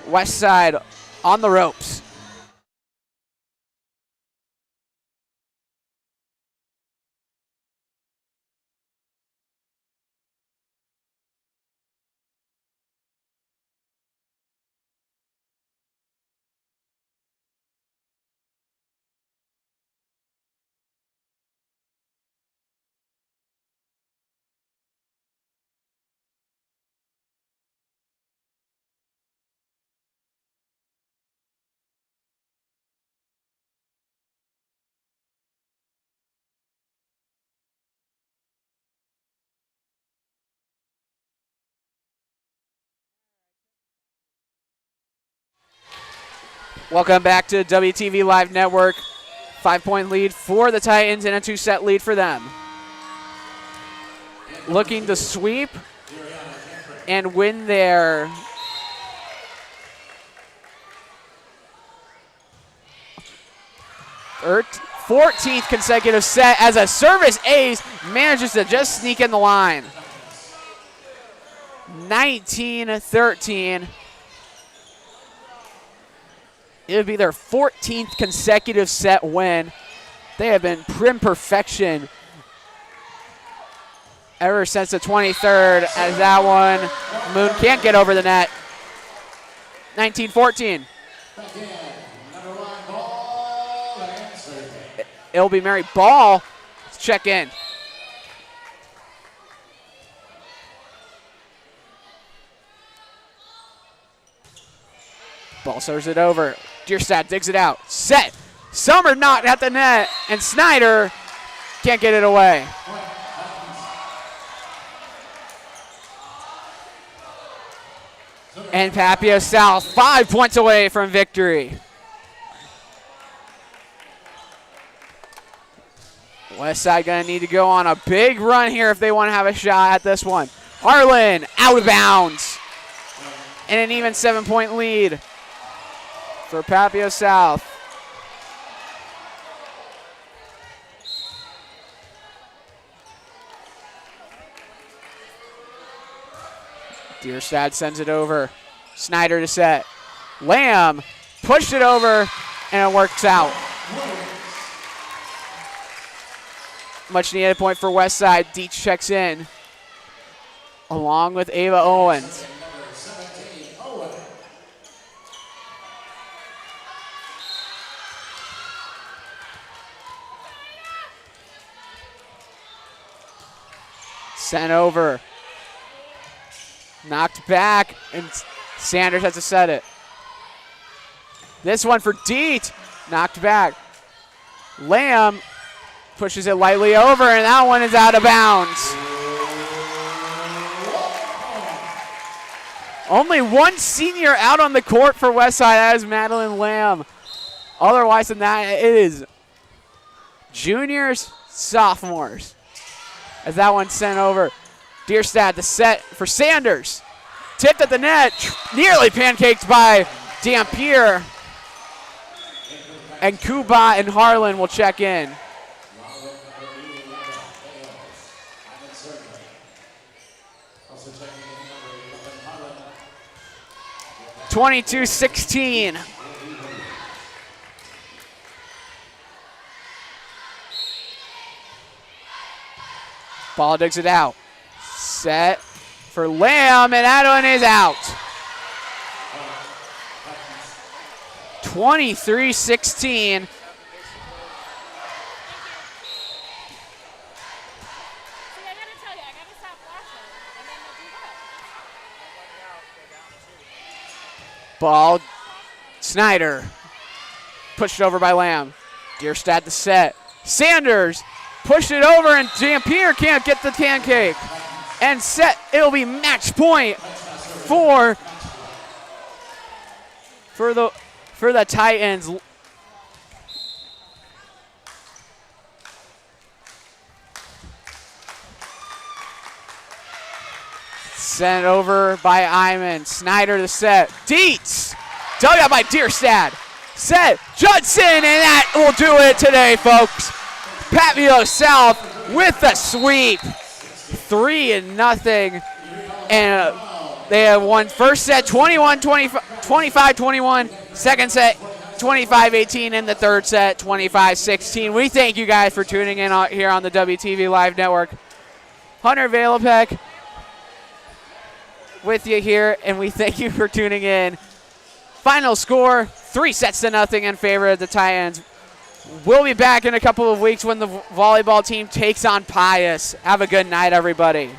S2: Westside on the ropes. Welcome back to WTV Live Network. 5-point lead for the Titans and a 2-set lead for them. Looking to sweep and win their third 14th consecutive set as a service ace manages to just sneak in the line. 19-13. It would be their 14th consecutive set win. They have been prim perfection ever since the 23rd, as that one, Moon can't get over the net. 19-14. It'll be Mary Ball. Let's check in. Ball serves it over. Dierstad digs it out. Set. Summer not at the net, and Snyder can't get it away. And Papillion South 5 points away from victory. Westside gonna need to go on a big run here if they want to have a shot at this one. Harlan out of bounds. And an even 7-point lead for Papillion South. Dierstad sends it over. Snyder to set. Lamb pushed it over, and it works out. Much needed point for Westside. Deach checks in, along with Ava Owens. Sent over. Knocked back, and Sanders has to set it. This one for Deet. Knocked back. Lamb pushes it lightly over, and that one is out of bounds. Only one senior out on the court for Westside. That is Madeline Lamb. Otherwise than that, it is juniors, sophomores. As that one's sent over. Deerstad, the set for Sanders. Tipped at the net, nearly pancaked by Dampier. And Kuba and Harlan will check in. (22-16). Ball digs it out. Set for Lamb, and that one is out. 23-16. Ball, Snyder, pushed over by Lamb. Deerstad the set. Sanders pushed it over, and Dampier can't get the pancake. And set, it'll be match point for the Titans. Sent over by Iman. Snyder the set. Dietz. Dug out by Deerstad. Set. Judson, and that will do it today, folks. Papillion South with the sweep. 3-0. And they have won first set 25-21. Second set 25-18. And the third set 25-16. We thank you guys for tuning in here on the WTV Live Network. Hunter Valopek with you here, and we thank you for tuning in. Final score, 3-0 in favor of the Titans. We'll be back in a couple of weeks when the volleyball team takes on Pius. Have a good night, everybody.